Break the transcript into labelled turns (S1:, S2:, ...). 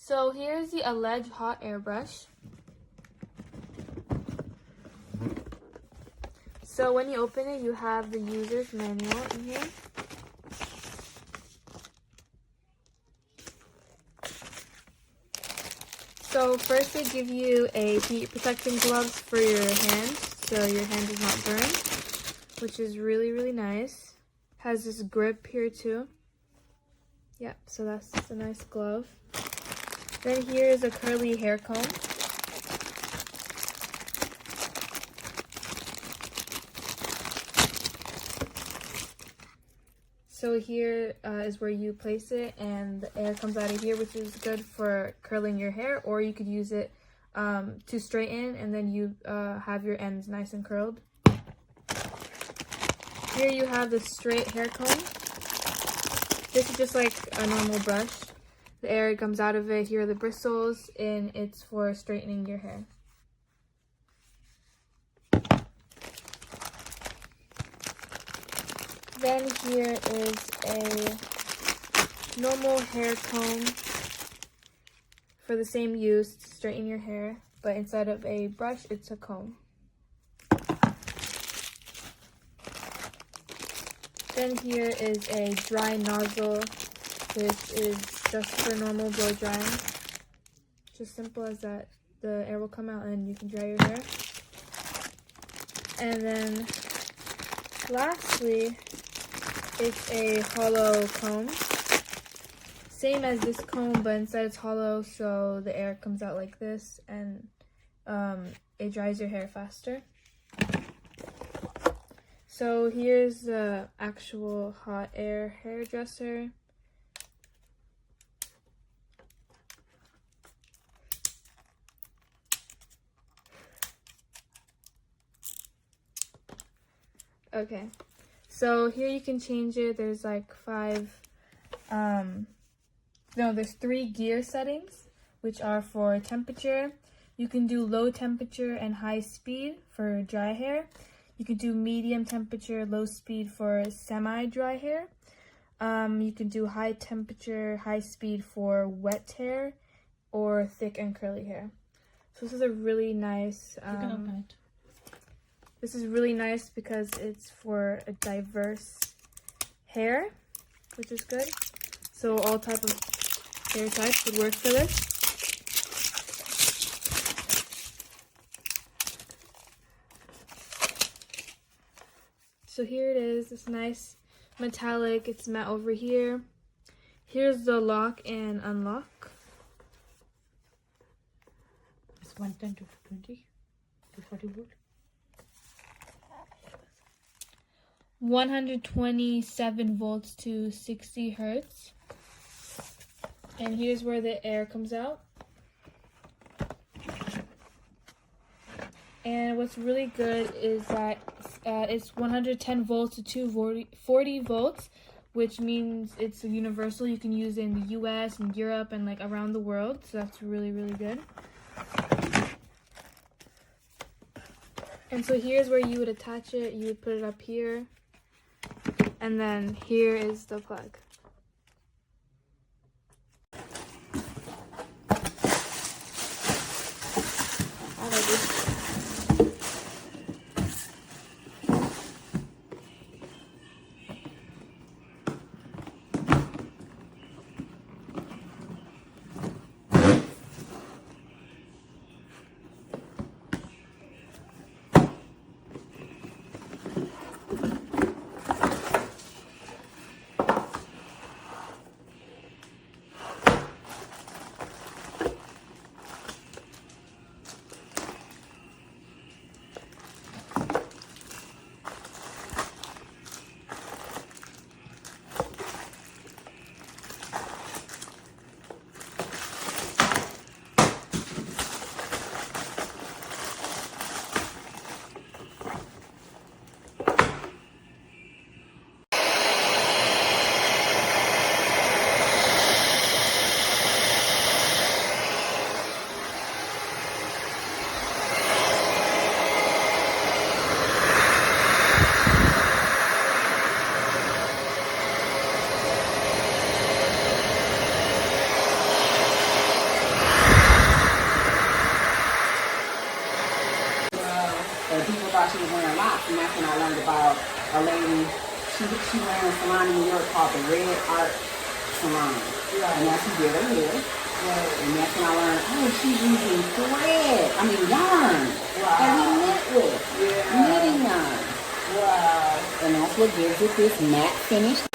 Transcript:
S1: So here's the Alledge hot air brush. So when you open it, you have the user's manual in here. So first they give you a heat protecting gloves for your hands, so your hand is not burned, which is really, really nice. Has this grip here too. Yep, so that's a nice glove. Then here is a curly hair comb. So here is where you place it, and the air comes out of here, which is good for curling your hair, or you could use it to straighten, and then you have your ends nice and curled. Here you have the straight hair comb. This is just like a normal brush. The air comes out of it. Here are the bristles, and it's for straightening your hair. Then here is a normal hair comb for the same use to straighten your hair, but instead of a brush, it's a comb. Then here is a dry nozzle, which is just for normal blow drying. Just simple as that. The air will come out and you can dry your hair. And then lastly, it's a hollow comb. Same as this comb, but instead it's hollow, so the air comes out like this, and it dries your hair faster. So here's the actual hot air hairdresser. Okay. So here you can change it. There's like there's 3 gear settings, which are for temperature. You can do low temperature and high speed for dry hair. You can do medium temperature, low speed for semi-dry hair. You can do high temperature, high speed for wet hair, or thick and curly hair. So this is a really nice,
S2: you can open it.
S1: This is really nice because it's for a diverse hair, which is good. So all type of hair types would work for this. So here it is. It's nice metallic. It's matte over here. Here's the lock and unlock.
S2: It's 110 to 20 to 40 volt.
S1: 127 volts to 60 hertz. And here's where the air comes out. And what's really good is that it's 110 volts to 240 volts, which means it's universal. You can use it in the US and Europe and like around the world. So that's really, really good. And so here's where you would attach it. You would put it up here. And then here is the plug.
S3: thought she was wearing locks, and that's when I learned about a lady. She ran a salon in New York called the Red Art Salon, and that's who did her hair. And that's when I learned, oh, she's using thread. I mean yarn. And we knit with knitting yarn. And that's what gives it this matte finish.